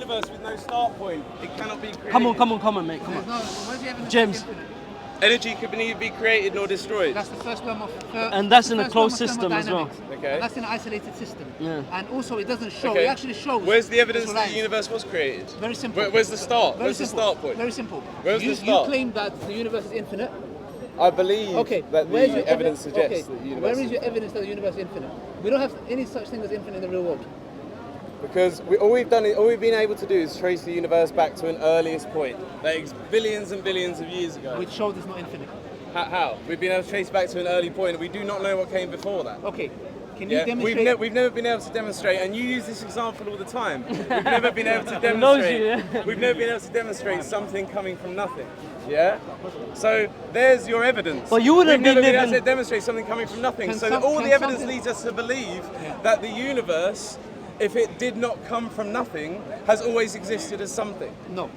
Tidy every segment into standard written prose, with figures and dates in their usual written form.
universe with no start point, it cannot be created. Come on, mate, come on. No, where's the evidence? James. Energy could neither be created nor destroyed. That's the first term of And that's in a closed system as well. Okay. And that's in an isolated system. Yeah. And also it doesn't show, Okay. it actually shows. Where's the evidence that reliance. the universe was created? Very simple. Where's the start? Very Where's simple. the start point? Very simple. Where's you, the start? You claim that the universe is infinite. I believe that Where's the your evidence suggests that the universe Where is your evidence that the universe is infinite? We don't have any such thing as infinite in the real world. Because all we've been able to do is trace the universe back to an earliest point, like billions and billions of years ago. Which shows it's not infinite. How? We've been able to trace back to an early point, and we do not know what came before that. Okay. Can you demonstrate? We've never been able to demonstrate, and you use this example all the time. We've never been able to demonstrate. We've never been able to demonstrate something coming from nothing. Yeah. So there's your evidence. But you wouldn't We've never be been able living. to demonstrate something coming from nothing. All the evidence leads us to believe that the universe, if it did not come from nothing, has always existed as something. No.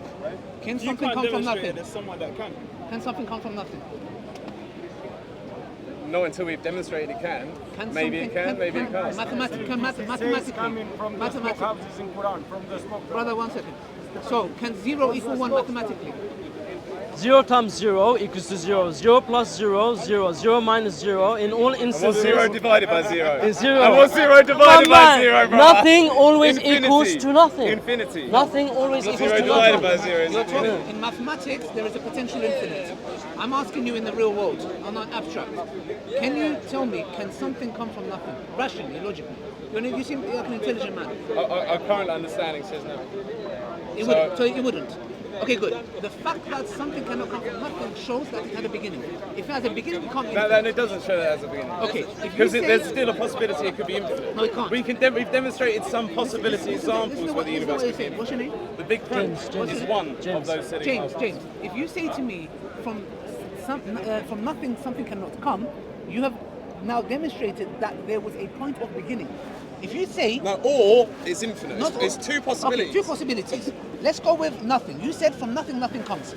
Can something come from nothing? There's someone that can. Can something come from nothing? Not until we've demonstrated it can. Maybe it can, maybe it can't. Mathematically. Brother, 1 second. So, can 0 equal 1 mathematically? 0 times 0 equals to 0. 0 plus 0, 0. 0 minus 0. In all instances. What's 0 divided by 0? Is 0. And what's 0 divided by 0, bro? Nothing always Infinity. equals to nothing. Infinity. Nothing always equals 0 to divided nothing. by 0 is infinity. In mathematics, there is a potential infinite. I'm asking you in the real world, on an abstract. Can you tell me, can something come from nothing? Rationally, logically. You seem like an intelligent man. Our current understanding says no. It wouldn't. So it wouldn't. Okay, good. The fact that something cannot come from nothing shows that it had a beginning. If it has a beginning, it can't be infinite. Then it doesn't show that as a beginning. Okay. Because there's still a possibility it could be infinite. No, it can't. We've demonstrated some possibility examples where the universe could be infinite. What's your name? The Big Crunch is one of those silly examples. James, if you say to me from nothing something cannot come, you have now demonstrated that there was a point of beginning. If you say No, or it's infinite. Not It's two possibilities. Okay, 2 possibilities. Let's go with nothing. You said from nothing comes.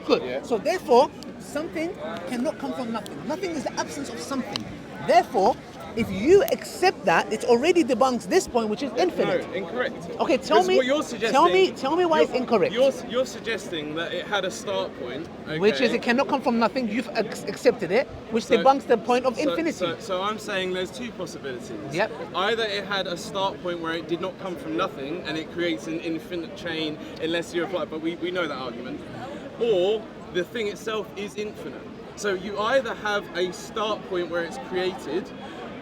Good. Yeah. So therefore, something cannot come from nothing. Nothing is the absence of something. Therefore, if you accept that, it already debunks this point, which is infinite. No, incorrect. Okay, tell me. What you're suggesting, tell me why it's incorrect. You're suggesting that it had a start point, okay? Which is it cannot come from nothing. You've accepted it, which debunks the point of infinity. So I'm saying there's two possibilities. Yep. Either it had a start point where it did not come from nothing and it creates an infinite chain unless you apply, but we know that argument. Or the thing itself is infinite. So you either have a start point where it's created,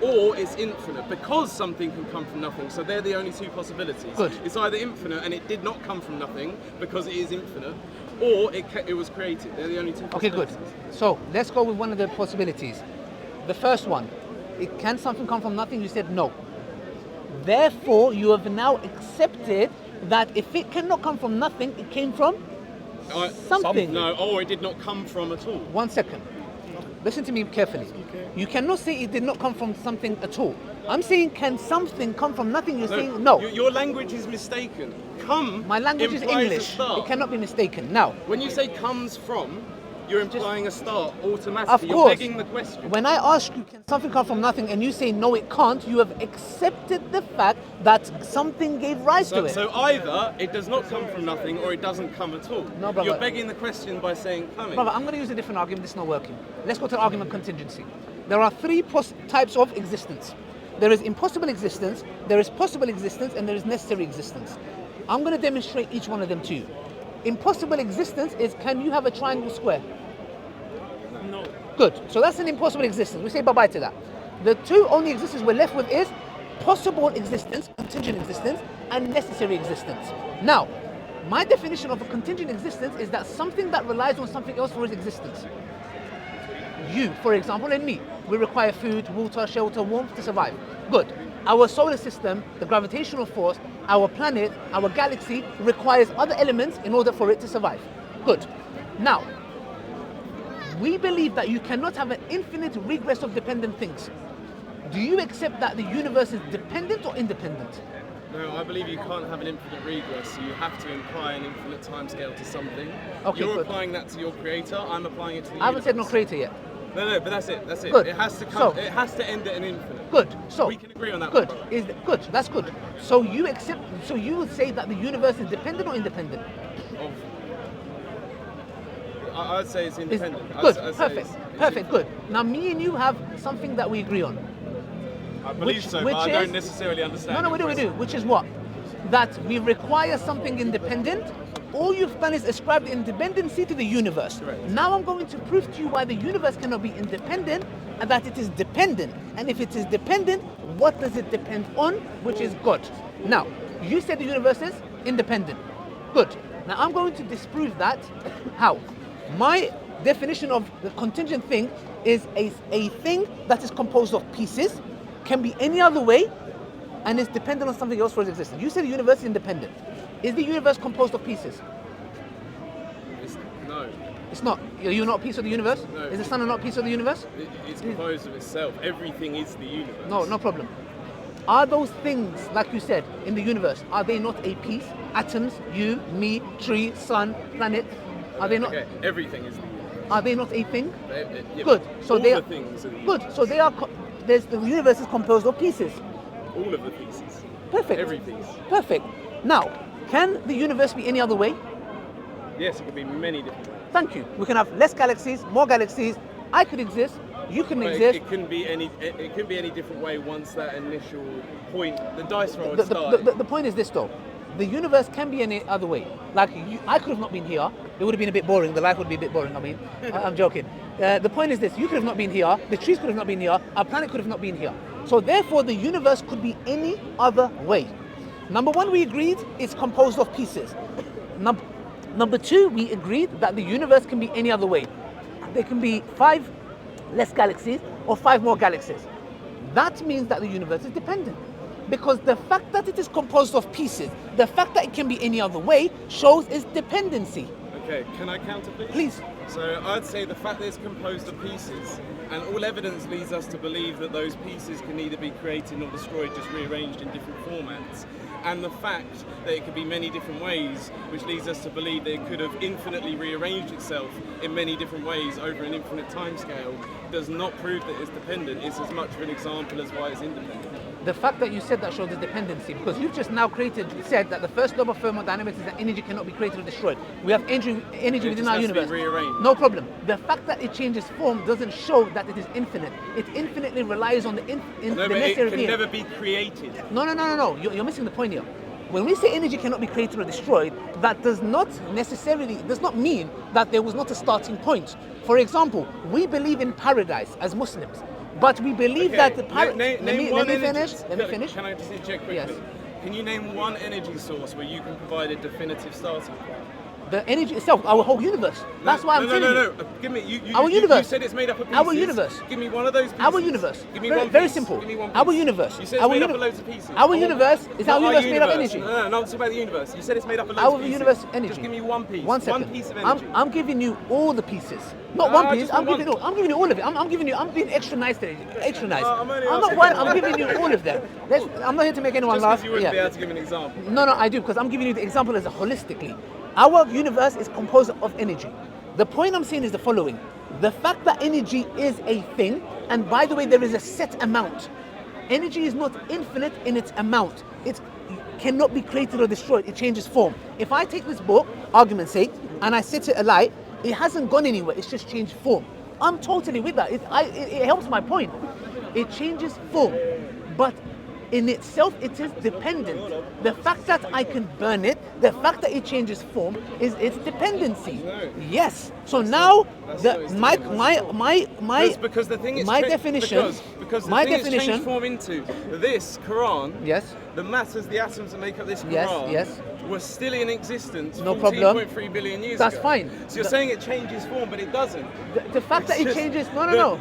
or it's infinite because something can come from nothing. So they're the only two possibilities. Good. It's either infinite and it did not come from nothing because it is infinite, or it was created. They're the only two Okay, possibilities. good. So let's go with one of the possibilities. The first one, can something come from nothing? You said no. Therefore, you have now accepted that if it cannot come from nothing, it came from something. No, or it did not come from at all. 1 second. Listen to me carefully. You cannot say it did not come from something at all. I'm saying, can something come from nothing? You're saying no. Your language is mistaken. Come. My language is implies a English. start. It cannot be mistaken. Now, When you say comes from, you're implying a start automatically. of You're course, begging the question. when I ask you, can something come from nothing, and you say no, it can't, you have accepted the fact that something gave rise to it. So either it does not come from nothing or it doesn't come at all. No, brother. You're begging the question by saying coming. Brother, I'm going to use a different argument. This is not working. Let's go to the argument of contingency. There are 3 types of existence. There is impossible existence, there is possible existence, and there is necessary existence. I'm going to demonstrate each one of them to you. Impossible existence is, can you have a triangle square? No. Good. So that's an impossible existence. We say bye-bye to that. The 2 only existences we're left with is possible existence, contingent existence, and necessary existence. Now, my definition of a contingent existence is that something that relies on something else for its existence. You, for example, and me, we require food, water, shelter, warmth to survive. Good. Our solar system, the gravitational force, our planet, our galaxy requires other elements in order for it to survive. Good. Now, we believe that you cannot have an infinite regress of dependent things. Do you accept that the universe is dependent or independent? No, I believe you can't have an infinite regress, so you have to imply an infinite timescale to something. Okay, You're good. applying that to your creator, I'm applying it to the I haven't said no universe. creator yet. No, but that's it. That's it. Good. It has to come. So- it has to end at an infinite. Good. So We can agree on that Good. one. Good. That's good. So you accept. So you would say that the universe is dependent or independent? I'd say it's independent. Good. I'd say Perfect. it's Perfect. Good. Now me and you have something that we agree on. I believe Which- so, which but I is- don't necessarily understand. No, we do. Which is what? That we require something independent. All you've done is ascribe the independency to the universe. Correct. Now I'm going to prove to you why the universe cannot be independent and that it is dependent. And if it is dependent, what does it depend on? Which is God. Now, you said the universe is independent. Good. Now I'm going to disprove that. How? My definition of the contingent thing is a thing that is composed of pieces, can be any other way, and is dependent on something else for its existence. You said the universe is independent. Is the universe composed of pieces? No. It's not. Are you not a piece of the universe? No. Is the sun not a piece of the universe? It's composed of itself. Everything is the universe. No problem. Are those things, like you said, in the universe, are they not a piece? Atoms, you, me, tree, sun, planet, are they not? Okay, everything is the universe. Are they not a thing? Yeah, Good. So all they the are things are the good. universe. So they are. The universe is composed of pieces. All of the pieces. Perfect. Every piece. Perfect. Now, can the universe be any other way? Yes, it could be many different ways. Thank you. We can have less galaxies, more galaxies. I could exist. You can But exist. it can be any. It can be any different way once that initial point, the dice roll The, had started. the point is this, though. The universe can be any other way. Like I could have not been here. It would have been a bit boring. The life would be a bit boring. I mean, I'm joking. The point is this: you could have not been here. The trees could have not been here. Our planet could have not been here. So therefore, the universe could be any other way. Number one, we agreed it's composed of pieces. Number two, we agreed that the universe can be any other way. There can be 5 less galaxies or 5 more galaxies. That means that the universe is dependent. Because the fact that it is composed of pieces, the fact that it can be any other way, shows its dependency. Okay, can I counter, please? Please. So I'd say the fact that it's composed of pieces, and all evidence leads us to believe that those pieces can either be created or destroyed, just rearranged in different formats. And the fact that it could be many different ways, which leads us to believe that it could have infinitely rearranged itself in many different ways over an infinite timescale, does not prove that it's dependent. It's as much of an example as why it's independent. The fact that you said that shows the dependency, because you've just now said that the first law of thermodynamics is that energy cannot be created or destroyed. We have energy within just our has to be universe. rearranged. No problem. The fact that it changes form doesn't show that it is infinite. It infinitely relies on the No, the but it necessary can being. never be created. No. You're missing the point here. When we say energy cannot be created or destroyed, that does not mean that there was not a starting point. For example, we believe in paradise as Muslims, but we believe that the paradise. Let me finish. Can I just interject quickly? Yes. Can you name one energy source where you can provide a definitive starting point? The energy itself, our whole universe. That's why I'm telling you. No. Give me. Our universe. You said it's made up of pieces. Our universe. Give me one of those pieces. Our universe. Give me very, one piece. very simple. Give me one piece. Our universe. You said it's our made up of loads of pieces. Our universe is our universe made of universe. energy. No, not talking about the universe. You said it's made up of loads Our of pieces. universe energy. Just give me one piece. One second. One piece of energy. I'm giving you all the pieces. Not one piece. just I'm one. giving you all of it. I'm being extra nice today. Extra nice. I'm only not asking one. for I'm one. giving you all of them. I'm not here to make anyone Just laugh. because you wouldn't be able to give an example. No, I do, because I'm giving you the example as a holistically. Our universe is composed of energy. The point I'm saying is the following. The fact that energy is a thing, and by the way, there is a set amount. Energy is not infinite in its amount. It cannot be created or destroyed. It changes form. If I take this book, argument's sake, and I set it alight, it hasn't gone anywhere. It's just changed form. I'm totally with that. It helps my point. It changes form, but in itself, it is dependent. The fact that I can burn it, the fact that it changes form, is its dependency. Yes. So now, because the thing is my definition, because the my thing definition, it's changed form into this Quran. Yes. The matters, the atoms that make up this Quran, Yes. were still in existence No problem. 14.3 billion years That's ago. fine. So you're saying it changes form, but it doesn't. The fact that it It's just- changes, no.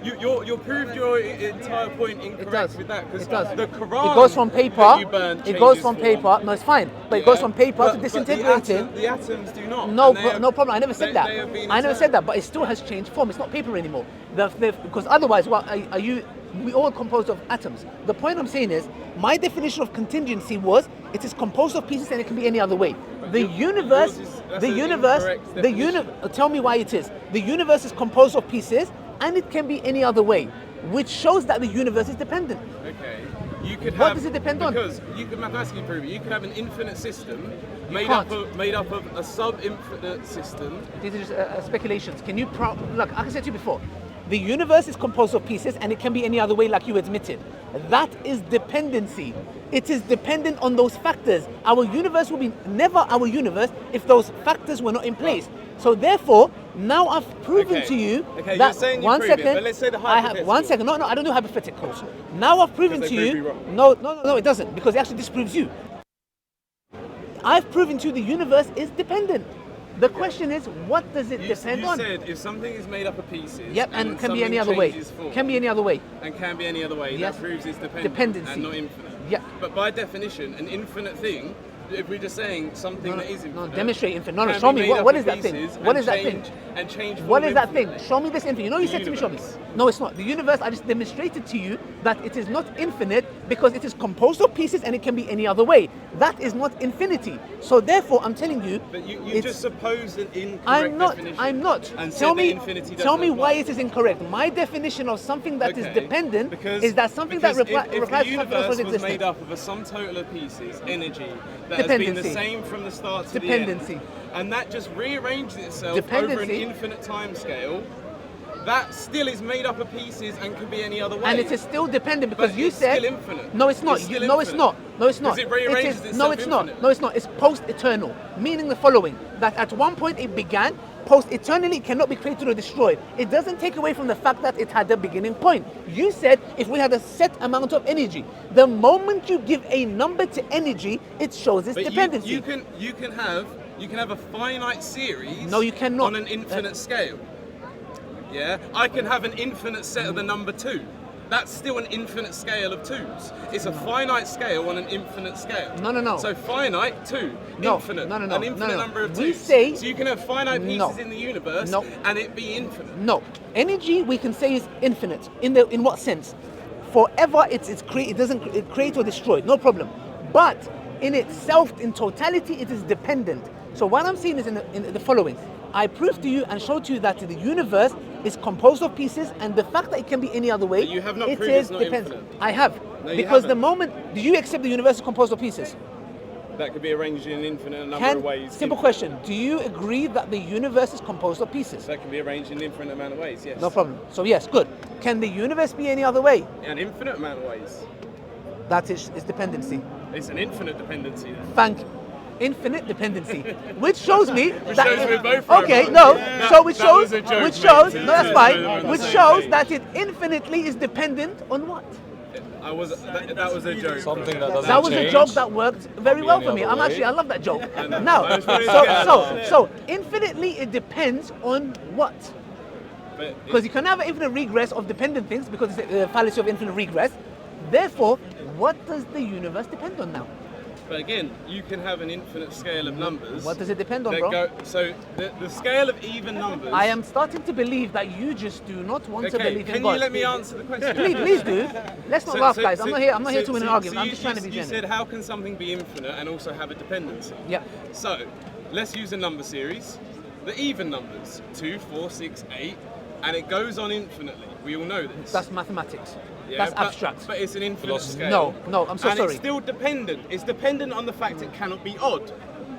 You proved your entire point incorrect It does. with that, because It does. the Quran It goes from paper. that you burn It goes changes from form. paper. No, it's fine. But it goes from paper But- to but disintegrating. the atoms do not. No, and they have- no problem. I never said that. they have been I never said eternal. that, but it still has changed form. It's not paper anymore. Because otherwise, what are you? We all composed of atoms. The point I'm saying is, my definition of contingency was it is composed of pieces and it can be any other way. The universe, that's an incorrect definition. Tell me why it is. The universe is composed of pieces and it can be any other way, which shows that the universe is dependent. Okay. You could What have, does it depend on? Because you could mathematically prove it. You could have an infinite system made can't. up of a sub-infinite system. These are just speculations. Can you look? Like I said to you before, the universe is composed of pieces, and it can be any other way, like you admitted. That is dependency. It is dependent on those factors. Our universe will be never our universe if those factors were not in place. So therefore, now I've proven to you Okay, that you're saying you one prove it, second. but let's say the I have hypothetical. one second. No, I don't do hypotheticals. Now I've proven Because to they you. prove me wrong. No, it doesn't, because it actually disproves you. I've proven to you the universe is dependent. The question is, what does it depend on? You said if something is made up of pieces. Yep, and then can be any something other way. changes form, Can be any other way. And can be any other way. Yes. That proves it's dependent Dependency. and not infinite. Yeah. But by definition, an infinite thing, if we're just saying something that is infinite. No, demonstrate infinite. No, can show be me. made up What of is that thing? pieces What and is that thing? change- And change What form is that thing? infinitely. Show me this infinite. You know, you The said to me, show me. universe. No, it's not. The universe, I just demonstrated to you that it is not infinite because it is composed of pieces and it can be any other way. That is not infinity. So therefore, I'm telling you, But you it's- just supposed an incorrect I'm not. definition. I'm not. And Tell said me. that infinity Tell doesn't me why apply. it is incorrect. My definition of something that is Okay, dependent because- is that something that because replies if to something the else's universe was existence. made up of a sum total of pieces, energy that has been the Dependency. same from the start to Dependency. the end, and that just rearranges itself over an Dependency. infinite time scale, that still is made up of pieces and can be any other way. And it is still dependent because But you it's said still infinite. No, it's not. It's still No, it's infinite. not. No, it's not. Because it rearranges No, itself it's not. infinite. No, it's not. It's post-eternal, meaning the following: that at one point it began. Post-eternally, it cannot be created or destroyed. It doesn't take away from the fact that it had a beginning point. You said if we had a set amount of energy, the moment you give a number to energy, it shows its But dependency. you can have a finite series. No, you cannot. On an infinite scale. Yeah, I can have an infinite set of the number 2. That's still an infinite scale of 2s. It's a finite scale on an infinite scale. No. So finite, 2. No, Infinite. no. An infinite number of 2s. We say- so you can have finite pieces No. in the universe No. and it be infinite. No, energy we can say is infinite. In what sense? Forever, it doesn't create or destroy. No problem. But in itself, in totality, it is dependent. So what I'm saying is in the following: I proved to you and showed to you that the universe is composed of pieces, and the fact that it can be any other way, But you have not it proved is it's not depends. infinite. I have, No, you because the haven't. moment do you accept the universe is composed of pieces? That could be arranged in an infinite number of ways. Simple question: do you agree that the universe is composed of pieces? That can be arranged in an infinite amount of ways, yes. No problem. So yes, good. Can the universe be any other way? An infinite amount of ways. That is dependency. It's an infinite dependency then. Thank infinite dependency, which shows me that shows we're both right, okay, man. no, Yeah. so which That shows was a joke, which mate. shows It's no, that's just fine, we're on the which same shows page. that it infinitely is dependent on what? That was a joke. Something that doesn't That was a change. joke that worked very well any for me. other way. I love that joke. know. Now, I was really scared. so infinitely it depends on what? But Because you can have an infinite regress of dependent things because it's the fallacy of infinite regress. Therefore, what does the universe depend on now? But again, you can have an infinite scale of numbers. What does it depend on, that bro? So the scale of even numbers. I am starting to believe that you just do not want to Okay, believe in can God. you let me answer the question? Please do. Let's not laugh, guys. I'm not here to win an argument. I'm just trying to be You genuine. said how can something be infinite and also have a dependency? Yeah. So let's use a number series. The even numbers 2, 4, 6, 8, and it goes on infinitely. We all know this. That's mathematics. Yeah, That's but- abstract. But it's an infinite scale. No, I'm so and sorry. it's still dependent. It's dependent on the fact it cannot be odd.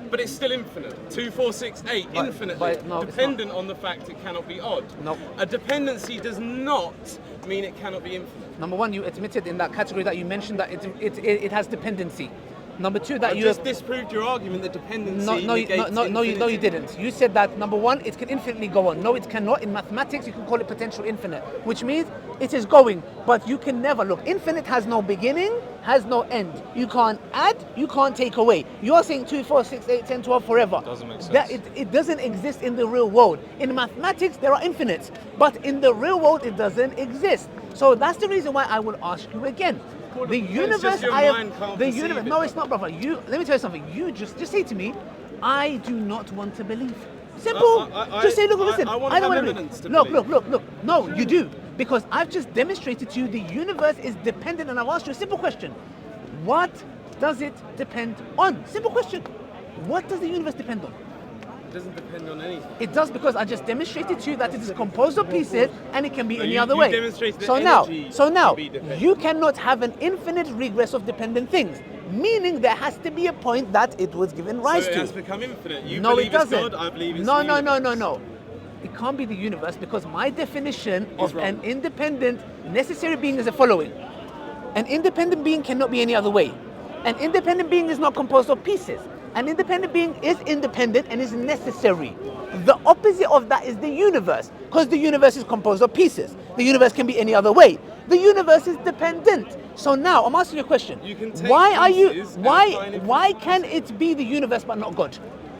But it's still infinite. 2, 4, 6, 8, But- infinitely. but no, it's dependent on the fact it cannot be odd. No. A dependency does not mean it cannot be infinite. Number one, you admitted in that category that you mentioned that it has dependency. Number two, that I you just disproved your argument that dependency no, you negates infinity. didn't. You said that number one, it can infinitely go on. No, it cannot. In mathematics, you can call it potential infinite, which means it is going, but you can never look. Infinite has no beginning, has no end. You can't add, you can't take away. You are saying 2, 4, 6, 8, 10, 12 forever. Doesn't make sense. That it doesn't exist in the real world. In mathematics, there are infinites, but in the real world, it doesn't exist. So that's the reason why I will ask you again. The it's universe, just your mind can't the perceive universe. it. No, it's not, brother. Let me tell you something. You just say to me, I do not want to believe. Simple. Just say, look, listen. I want don't to have wanna evidence to Look. believe. No, you do, because I've just demonstrated to you the universe is dependent, and I've asked you a simple question: what does it depend on? Simple question. What does the universe depend on? It doesn't depend on anything. It does, because I just demonstrated to you that it is composed of pieces and it can be any you- other you way. demonstrated So that now, energy so now, can be dependent. you cannot have an infinite regress of dependent things, meaning there has to be a point that it was given rise So it to. has become infinite. You No, believe it doesn't. it's God, I believe it's no, the no, no, universe. no, no. It can't be the universe, because my definition of wrong. an independent necessary being is the following. An independent being cannot be any other way. An independent being is not composed of pieces. An independent being is independent and is necessary. The opposite of that is the universe, because the universe is composed of pieces. The universe can be any other way. The universe is dependent. So now I'm asking you a question. You can take Why are you pieces and why find it- why can it be the universe but not God?